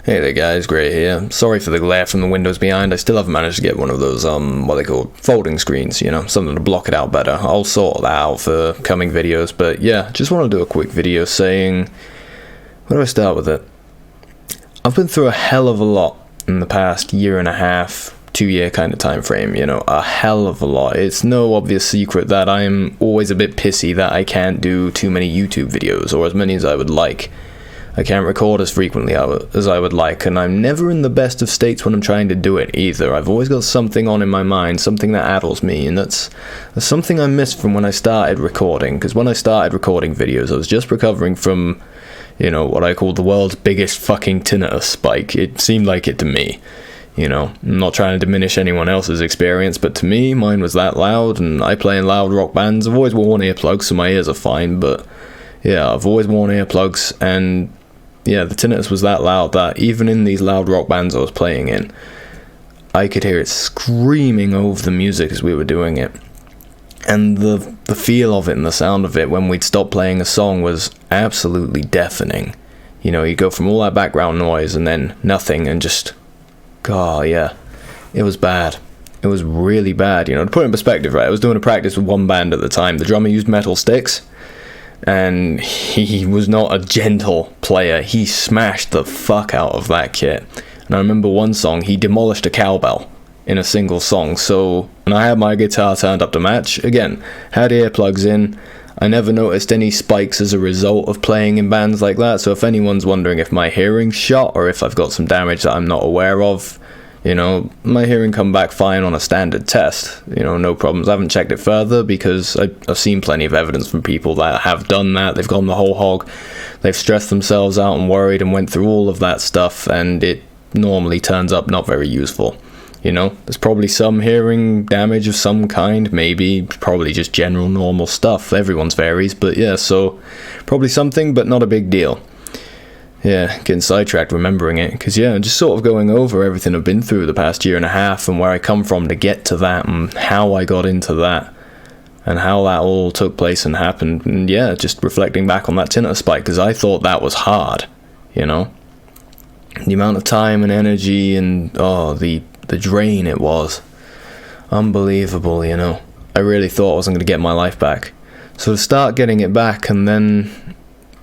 Hey there guys, Gray here. Sorry for the glare from the windows behind. I still haven't managed to get one of those, what they call folding screens, something to block it out better. I'll sort that out for coming videos, but yeah, just want to do a quick video saying, where do I start with it? I've been through a hell of a lot in the past year and a half, 2-year kind of time frame, a hell of a lot. It's no obvious secret that I'm always a bit pissy that I can't do too many YouTube videos, or as many as I would like. I can't record as frequently as I would like, and I'm never in the best of states when I'm trying to do it either. I've always got something on in my mind, something that addles me, and that's something I missed from when I started recording, because when I started recording videos, I was just recovering from, what I call the world's biggest fucking tinnitus spike. It seemed like it to me. I'm not trying to diminish anyone else's experience, but to me, mine was that loud, and I play in loud rock bands. I've always worn earplugs, so my ears are fine, but yeah, I've always worn earplugs, and yeah, the tinnitus was that loud that even in these loud rock bands I was playing in, I could hear it screaming over the music as we were doing it. And the feel of it and the sound of it when we'd stop playing a song was absolutely deafening. You go from all that background noise and then nothing and just, God, yeah, it was bad. It was really bad. To put it in perspective, right, I was doing a practice with one band at the time. The drummer used metal sticks, and he was not a gentle player. He smashed the fuck out of that kit. And I remember one song, he demolished a cowbell in a single song. So, and I had my guitar turned up to match. Again, had earplugs in. I never noticed any spikes as a result of playing in bands like that. So if anyone's wondering if my hearing's shot or if I've got some damage that I'm not aware of, my hearing come back fine on a standard test. No problems. I haven't checked it further because I've seen plenty of evidence from people that have done that. They've gone the whole hog. They've stressed themselves out and worried and went through all of that stuff, and it normally turns up not very useful. There's probably some hearing damage of some kind, maybe, probably just general normal stuff. Everyone's varies, but yeah, so probably something, but not a big deal. Yeah, getting sidetracked remembering it, because yeah, just sort of going over everything I've been through the past year and a half and where I come from to get to that and how I got into that and how that all took place and happened, and yeah, just reflecting back on that tinnitus spike, because I thought that was hard, the amount of time and energy and the drain it was unbelievable. I really thought I wasn't going to get my life back, so to start getting it back and then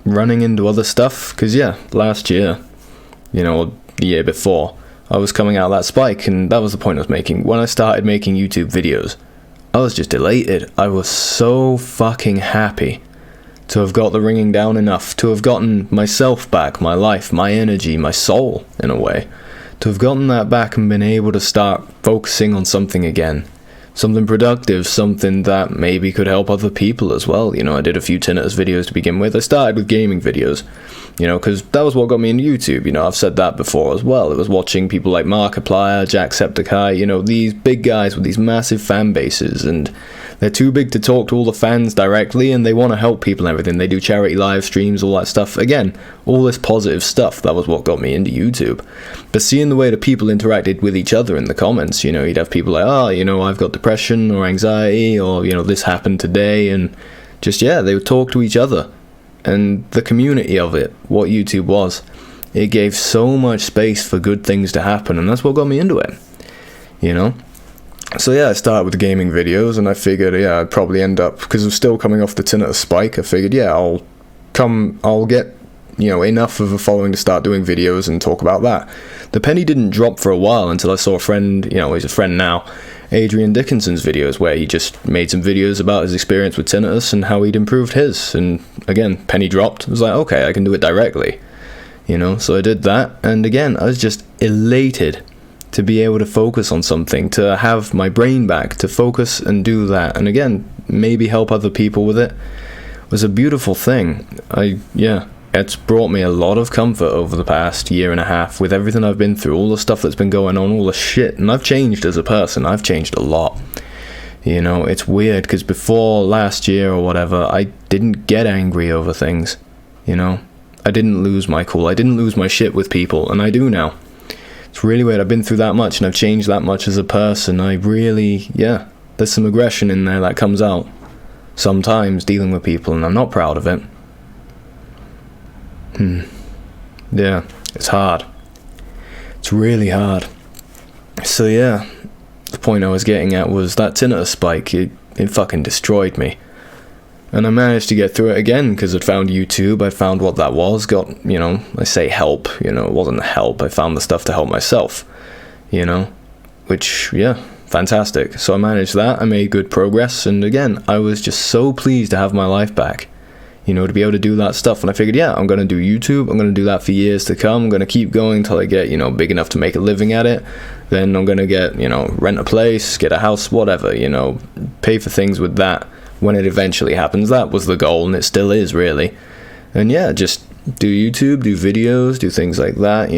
running into other stuff, because yeah, last year, or the year before, I was coming out of that spike, and that was the point I was making. When I started making YouTube videos, I was just elated. I was so fucking happy to have got the ringing down enough, to have gotten myself back, my life, my energy, my soul, in a way, to have gotten that back and been able to start focusing on something again. Something productive, something that maybe could help other people as well. I did a few tinnitus videos to begin with. I started with gaming videos, because that was what got me into YouTube. I've said that before as well. It was watching people like Markiplier, Jacksepticeye, these big guys with these massive fan bases, and they're too big to talk to all the fans directly, and they want to help people and everything. They do charity live streams, all that stuff. Again, all this positive stuff, that was what got me into YouTube. But seeing the way the people interacted with each other in the comments, you'd have people like, I've got depression or anxiety, or, this happened today, and just, yeah, they would talk to each other. And the community of it, what YouTube was, it gave so much space for good things to happen, and that's what got me into it, So yeah, I started with the gaming videos, and I figured, yeah, I'd probably end up, because I'm still coming off the tinnitus spike, I figured, yeah, I'll get, enough of a following to start doing videos and talk about that. The penny didn't drop for a while until I saw a friend, he's a friend now, Adrian Dickinson's videos, where he just made some videos about his experience with tinnitus and how he'd improved his, and again, penny dropped. I was like, okay, I can do it directly, so I did that, and again, I was just elated to be able to focus on something, to have my brain back, to focus and do that, and again, maybe help other people with it, was a beautiful thing. It's brought me a lot of comfort over the past year and a half with everything I've been through, all the stuff that's been going on, all the shit, and I've changed as a person. I've changed a lot. It's weird, because before last year or whatever, I didn't get angry over things, I didn't lose my cool, I didn't lose my shit with people, and I do now. It's really weird. I've been through that much, and I've changed that much as a person. I really, there's some aggression in there that comes out sometimes dealing with people, and I'm not proud of it. Yeah, it's hard. It's really hard. So yeah, the point I was getting at was that tinnitus spike, it fucking destroyed me. And I managed to get through it again because I'd found YouTube, I found what that was, got, I say help, it wasn't help, I found the stuff to help myself, which, yeah, fantastic. So I managed that, I made good progress, and again, I was just so pleased to have my life back, to be able to do that stuff. And I figured, yeah, I'm going to do YouTube, I'm going to do that for years to come, I'm going to keep going until I get, big enough to make a living at it. Then I'm going to get, rent a place, get a house, whatever, pay for things with that when it eventually happens. That was the goal, and it still is, really. And yeah, just do YouTube, do videos, do things like that,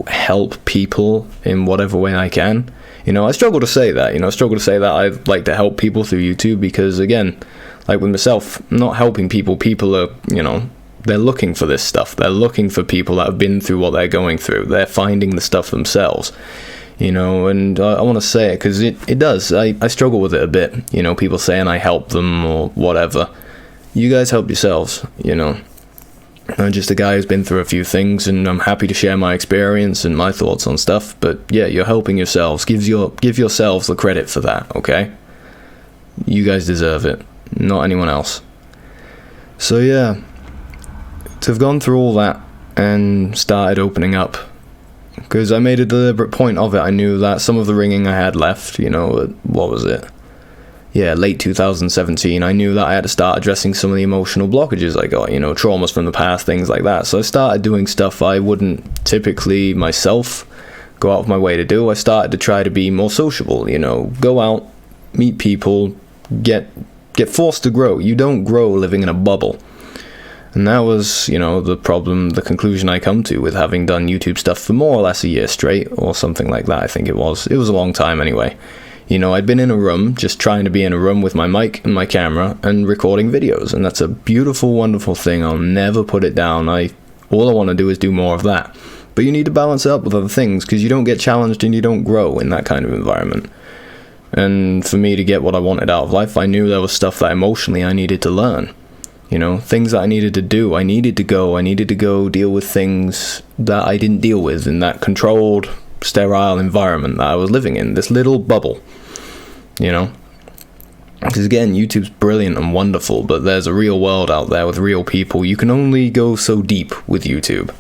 help people in whatever way I can. I struggle to say that, I like to help people through YouTube because, again, like with myself, not helping people are, they're looking for this stuff. They're looking for people that have been through what they're going through. They're finding the stuff themselves, and I want to say it because it does. I struggle with it a bit, people saying I help them or whatever. You guys help yourselves, I'm just a guy who's been through a few things, and I'm happy to share my experience and my thoughts on stuff. But yeah, you're helping yourselves. Give yourselves the credit for that, okay? You guys deserve it, not anyone else. So yeah, to have gone through all that and started opening up, because I made a deliberate point of it. I knew that some of the ringing I had left, what was it? Yeah, late 2017, I knew that I had to start addressing some of the emotional blockages I got, traumas from the past, things like that. So I started doing stuff I wouldn't typically myself go out of my way to do. I started to try to be more sociable, go out, meet people, get forced to grow. You don't grow living in a bubble. And that was, the problem, the conclusion I come to with having done YouTube stuff for more or less a year straight, or something like that, I think it was. It was a long time anyway. I'd been in a room, just trying to be in a room with my mic and my camera and recording videos, and that's a beautiful, wonderful thing. I'll never put it down. All I want to do is do more of that. But you need to balance it up with other things, because you don't get challenged and you don't grow in that kind of environment. And for me to get what I wanted out of life, I knew there was stuff that emotionally I needed to learn. Things that I needed to do. I needed to go deal with things that I didn't deal with in that controlled, sterile environment that I was living in, this little bubble. Because again, YouTube's brilliant and wonderful, but there's a real world out there with real people. You can only go so deep with YouTube,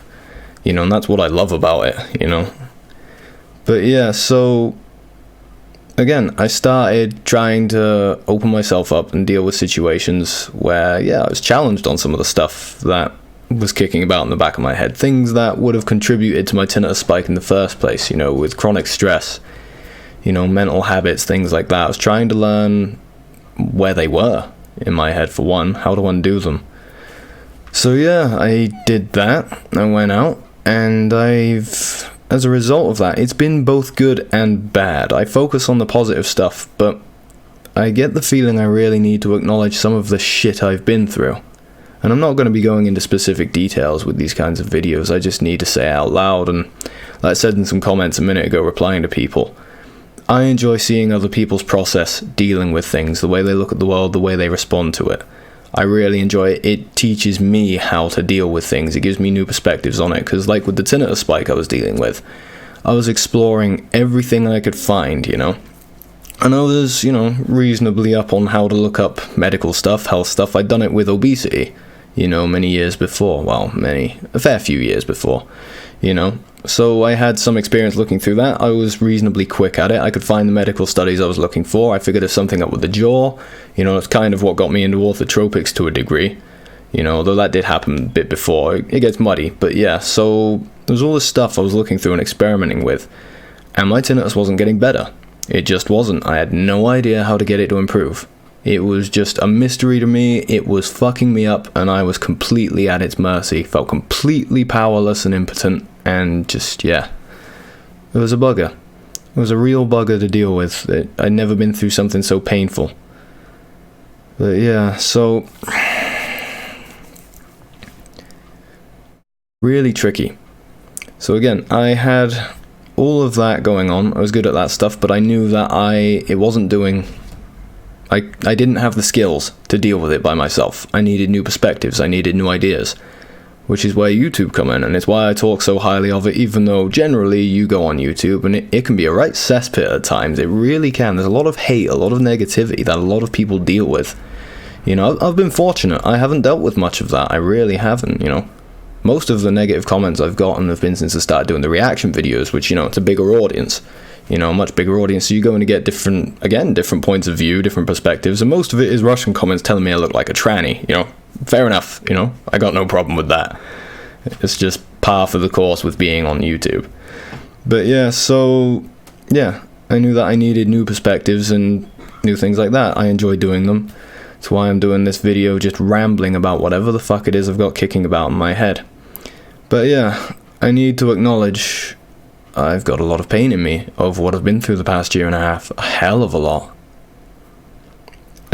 and that's what I love about it, But yeah, so again, I started trying to open myself up and deal with situations where, yeah, I was challenged on some of the stuff that was kicking about in the back of my head, things that would have contributed to my tinnitus spike in the first place, with chronic stress, mental habits, things like that. I was trying to learn where they were in my head, for one, how to undo them. So yeah, I did that. I went out, and as a result of that, it's been both good and bad. I focus on the positive stuff, but I get the feeling I really need to acknowledge some of the shit I've been through. And I'm not going to be going into specific details with these kinds of videos. I just need to say it out loud, and like I said in some comments a minute ago replying to people, I enjoy seeing other people's process dealing with things, the way they look at the world, the way they respond to it. I really enjoy it. It teaches me how to deal with things. It gives me new perspectives on it, because like with the tinnitus spike I was dealing with, I was exploring everything I could find, And I was, reasonably up on how to look up medical stuff, health stuff. I'd done it with obesity, many years before. Well, a fair few years before, So I had some experience looking through that. I was reasonably quick at it. I could find the medical studies I was looking for. I figured there's something up with the jaw. It's kind of what got me into orthotropics to a degree. Although that did happen a bit before. It gets muddy. But yeah, so there's all this stuff I was looking through and experimenting with. And my tinnitus wasn't getting better. It just wasn't. I had no idea how to get it to improve. It was just a mystery to me. It was fucking me up, and I was completely at its mercy. Felt completely powerless and impotent. And just, yeah, it was a bugger. It was a real bugger to deal with. I'd never been through something so painful. But yeah, so really tricky. So again, I had all of that going on. I was good at that stuff, but I knew that I didn't have the skills to deal with it by myself. I needed new perspectives. I needed new ideas. which is where YouTube come in, and it's why I talk so highly of it, even though generally you go on YouTube and it can be a right cesspit at times. It really can. There's a lot of hate, a lot of negativity that a lot of people deal with. You know, I've been fortunate. I haven't dealt with much of that. I really haven't, you know. Most of the negative comments I've gotten have been since I started doing the reaction videos, which, you know, it's a bigger audience. You know, a much bigger audience, so you're going to get different points of view, different perspectives, and most of it is Russian comments telling me I look like a tranny, you know. Fair enough, you know, I got no problem with that. It's just par for the course with being on YouTube. But yeah, so, yeah, I knew that I needed new perspectives and new things like that. I enjoy doing them. That's why I'm doing this video, just rambling about whatever the fuck it is I've got kicking about in my head. But yeah, I need to acknowledge I've got a lot of pain in me over what I've been through the past year and a half. A hell of a lot.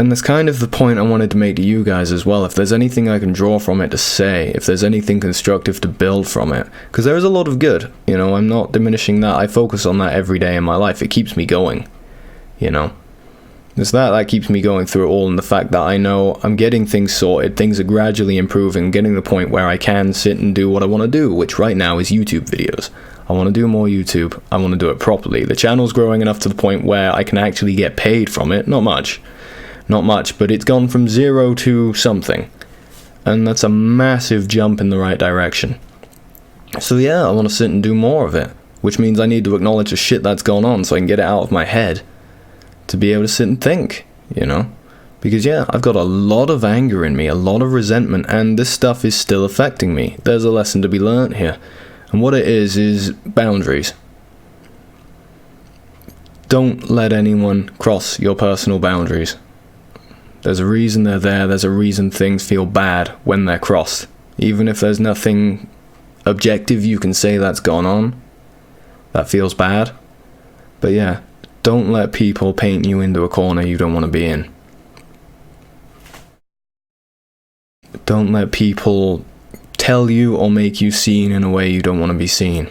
And that's kind of the point I wanted to make to you guys as well. If there's anything I can draw from it to say, if there's anything constructive to build from it, because there is a lot of good, you know, I'm not diminishing that. I focus on that every day in my life. It keeps me going, you know. It's that keeps me going through it all, and the fact that I know I'm getting things sorted, things are gradually improving, getting to the point where I can sit and do what I want to do, which right now is YouTube videos. I want to do more YouTube. I want to do it properly. The channel's growing enough to the point where I can actually get paid from it. Not much, but it's gone from 0 to something. And that's a massive jump in the right direction. So yeah, I want to sit and do more of it, which means I need to acknowledge the shit that's gone on so I can get it out of my head to be able to sit and think, you know? Because yeah, I've got a lot of anger in me, a lot of resentment, and this stuff is still affecting me. There's a lesson to be learnt here. And what it is boundaries. Don't let anyone cross your personal boundaries. There's a reason they're there. There's a reason things feel bad when they're crossed. Even if there's nothing objective you can say that's gone on, that feels bad. But yeah, don't let people paint you into a corner you don't want to be in. Don't let people tell you or make you seen in a way you don't want to be seen.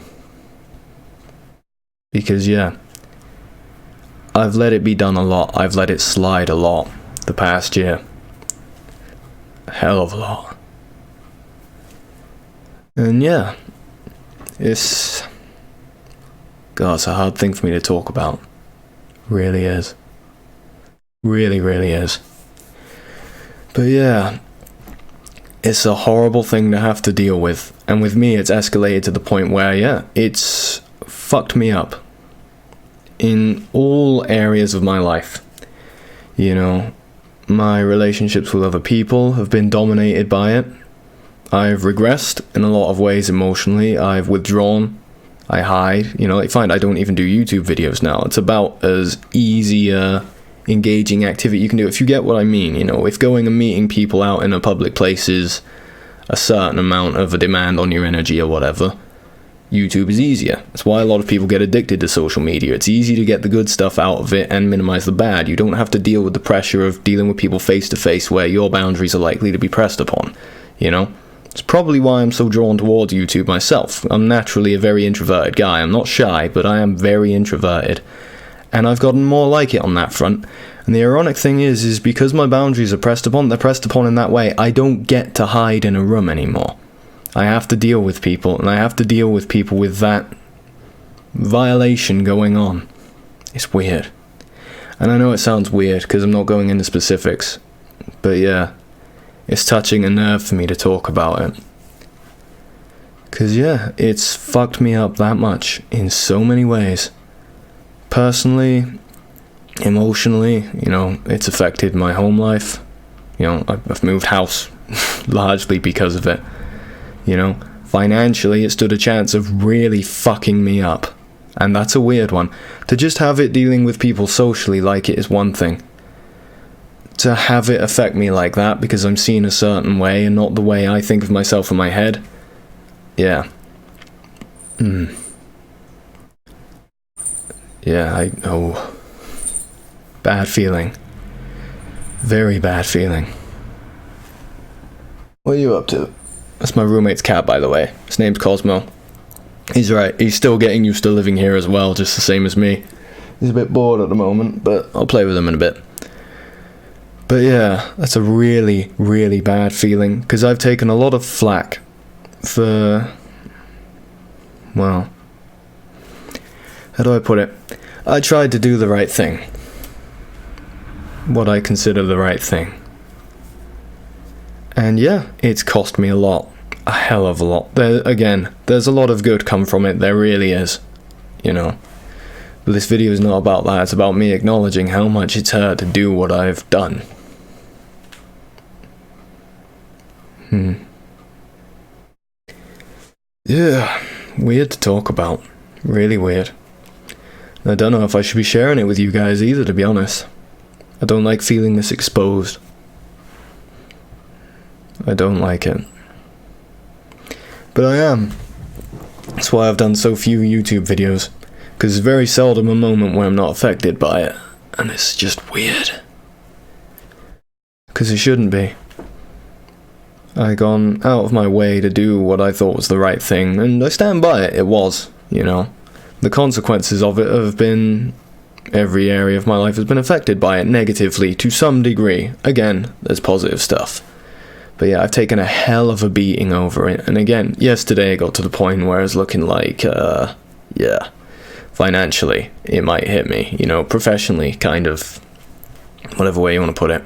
Because yeah, I've let it be done a lot. I've let it slide a lot the past year. A hell of a lot. And yeah, it's a hard thing for me to talk about. Really is. Really, really is. But yeah, it's a horrible thing to have to deal with. And with me, it's escalated to the point where, yeah, it's fucked me up. In all areas of my life. You know, my relationships with other people have been dominated by it. I've regressed in a lot of ways emotionally. I've withdrawn. I hide. You know, I find I don't even do YouTube videos now. It's about as easy engaging activity you can do, if you get what I mean. You know, if going and meeting people out in a public place is a certain amount of a demand on your energy or whatever, YouTube is easier. That's why a lot of people get addicted to social media. It's easy to get the good stuff out of it and minimize the bad. You don't have to deal with the pressure of dealing with people face to face where your boundaries are likely to be pressed upon, you know? It's probably why I'm so drawn towards YouTube myself. I'm naturally a very introverted guy. I'm not shy, but I am very introverted. And I've gotten more like it on that front. And the ironic thing is because my boundaries are pressed upon, they're pressed upon in that way, I don't get to hide in a room anymore. I have to deal with people, and I have to deal with people with that violation going on. It's weird. And I know it sounds weird because I'm not going into specifics, but yeah, it's touching a nerve for me to talk about it. Because yeah, it's fucked me up that much in so many ways. Personally, emotionally, you know, it's affected my home life. You know, I've moved house largely because of it. You know, financially it stood a chance of really fucking me up. And that's a weird one. To just have it dealing with people socially like it is one thing. To have it affect me like that because I'm seen a certain way and not the way I think of myself in my head. Yeah. Yeah, bad feeling. Very bad feeling. What are you up to? That's my roommate's cat, by the way. His name's Cosmo. He's right. He's still getting used to living here as well, just the same as me. He's a bit bored at the moment, but I'll play with him in a bit. But yeah, that's a really, really bad feeling, because I've taken a lot of flack well, how do I put it? I tried to do the right thing. What I consider the right thing. And yeah, it's cost me a lot. A hell of a lot. There's a lot of good come from it. There really is. You know. But this video is not about that. It's about me acknowledging how much it's hurt to do what I've done. Yeah, weird to talk about. Really weird. I don't know if I should be sharing it with you guys either, to be honest. I don't like feeling this exposed. I don't like it. But I am. That's why I've done so few YouTube videos. Because it's very seldom a moment where I'm not affected by it. And it's just weird. Because it shouldn't be. I gone out of my way to do what I thought was the right thing, and I stand by it. It was, you know. The consequences of it have been... Every area of my life has been affected by it negatively to some degree. Again, there's positive stuff. But yeah, I've taken a hell of a beating over it. And again, yesterday I got to the point where I was looking like, yeah, financially, it might hit me. You know, professionally, kind of, whatever way you want to put it.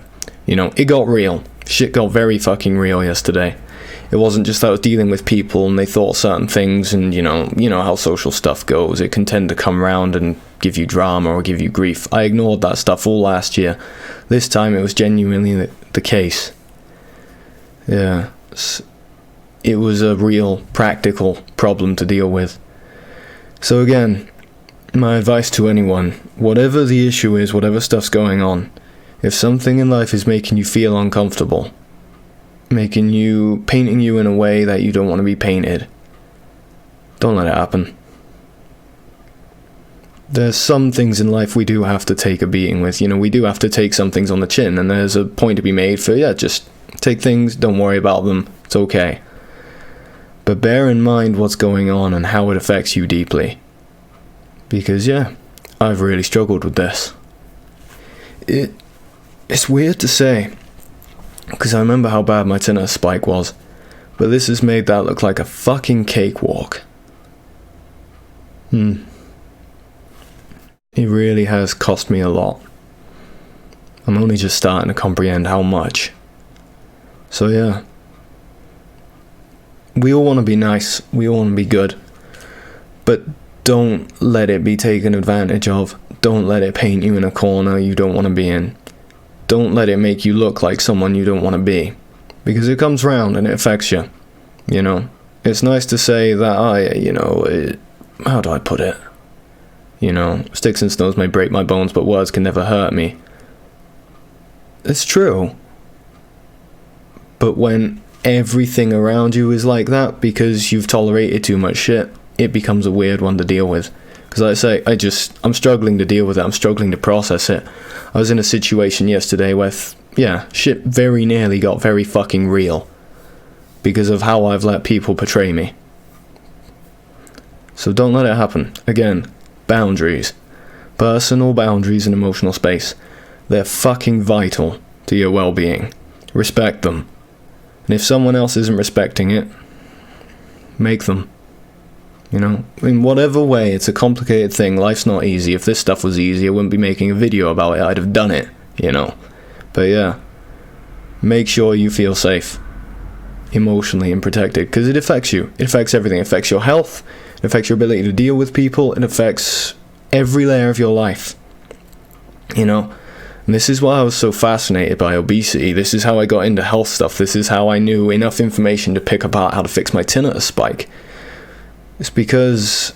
You know, it got real. Shit got very fucking real yesterday. It wasn't just that I was dealing with people and they thought certain things, and you know how social stuff goes. It can tend to come around and give you drama or give you grief. I ignored that stuff all last year. This time it was genuinely the case. Yeah, it was a real practical problem to deal with. So again, my advice to anyone, whatever the issue is, whatever stuff's going on, if something in life is making you feel uncomfortable, painting you in a way that you don't want to be painted, don't let it happen. There's some things in life we do have to take a beating with. You know, we do have to take some things on the chin, and there's a point to be made for, yeah, just take things, don't worry about them, it's okay. But bear in mind what's going on and how it affects you deeply. Because, yeah, I've really struggled with this. It's weird to say, because I remember how bad my tinnitus spike was, but this has made that look like a fucking cakewalk. It really has cost me a lot. I'm only just starting to comprehend how much. So yeah. We all want to be nice, we all want to be good, but don't let it be taken advantage of. Don't let it paint you in a corner you don't want to be in. Don't let it make you look like someone you don't want to be. Because it comes round and it affects you. You know? It's nice to say that how do I put it? You know, sticks and stones may break my bones, but words can never hurt me. It's true. But when everything around you is like that because you've tolerated too much shit, it becomes a weird one to deal with. Because like I say, I'm struggling to deal with it. I'm struggling to process it. I was in a situation yesterday where, shit very nearly got very fucking real. Because of how I've let people portray me. So don't let it happen. Again, boundaries. Personal boundaries and emotional space. They're fucking vital to your well-being. Respect them. And if someone else isn't respecting it, make them. You know, in whatever way, it's a complicated thing. Life's not easy. If this stuff was easy, I wouldn't be making a video about it. I'd have done it, you know. But yeah, make sure you feel safe, emotionally and protected, because it affects you. It affects everything. It affects your health. It affects your ability to deal with people. It affects every layer of your life, you know. And this is why I was so fascinated by obesity. This is how I got into health stuff. This is how I knew enough information to pick apart how to fix my tinnitus spike. It's because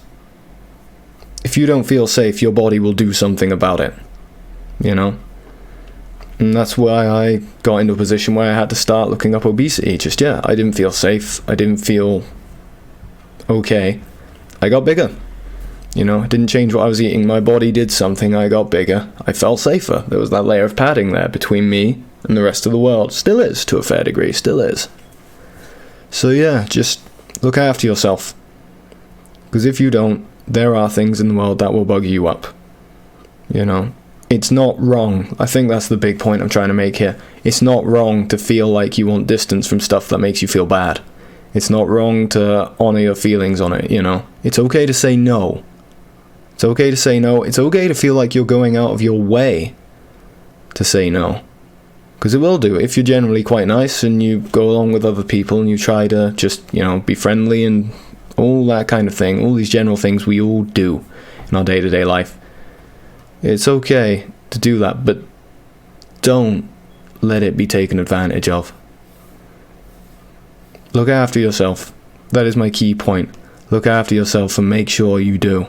if you don't feel safe, your body will do something about it, you know? And that's why I got into a position where I had to start looking up obesity. I didn't feel safe. I didn't feel okay. I got bigger. You know, it didn't change what I was eating. My body did something. I got bigger. I felt safer. There was that layer of padding there between me and the rest of the world. Still is, to a fair degree. Still is. So yeah, just look after yourself. Because if you don't, there are things in the world that will bug you up. You know? It's not wrong. I think that's the big point I'm trying to make here. It's not wrong to feel like you want distance from stuff that makes you feel bad. It's not wrong to honor your feelings on it, you know. It's okay to say no. It's okay to say no. It's okay to feel like you're going out of your way to say no. Because it will do. If you're generally quite nice and you go along with other people and you try to just, you know, be friendly and all that kind of thing, all these general things we all do in our day-to-day life. It's okay to do that, but don't let it be taken advantage of. Look after yourself. That is my key point. Look after yourself and make sure you do.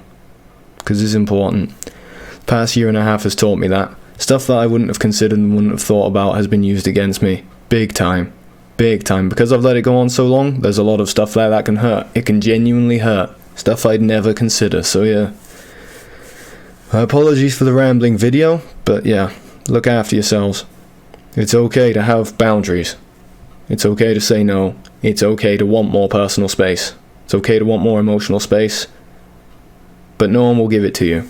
Because it's important. The past year and a half has taught me that. Stuff that I wouldn't have considered and wouldn't have thought about has been used against me. Big time. Big time. Because I've let it go on so long, there's a lot of stuff there that can hurt. It can genuinely hurt. Stuff I'd never consider, so yeah. Apologies for the rambling video, but yeah, look after yourselves. It's okay to have boundaries. It's okay to say no. It's okay to want more personal space. It's okay to want more emotional space. But no one will give it to you.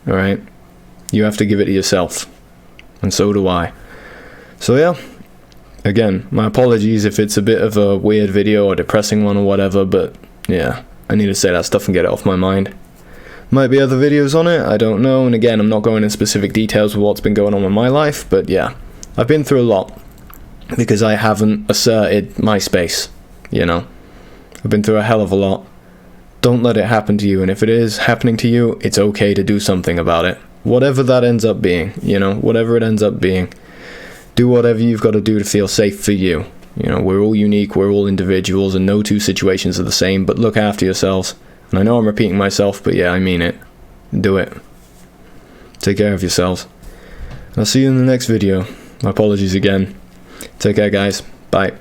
Alright? You have to give it to yourself. And so do I. So yeah. Again, my apologies if it's a bit of a weird video or depressing one or whatever, but yeah, I need to say that stuff and get it off my mind. Might be other videos on it, I don't know, and again, I'm not going in specific details with what's been going on in my life, but yeah, I've been through a lot, because I haven't asserted my space, you know. I've been through a hell of a lot. Don't let it happen to you, and if it is happening to you, it's okay to do something about it. Whatever that ends up being, you know, whatever it ends up being. Do whatever you've got to do to feel safe for you. You know, we're all unique, we're all individuals, and no two situations are the same, but look after yourselves. And I know I'm repeating myself, but yeah, I mean it. Do it. Take care of yourselves. I'll see you in the next video. My apologies again. Take care, guys. Bye.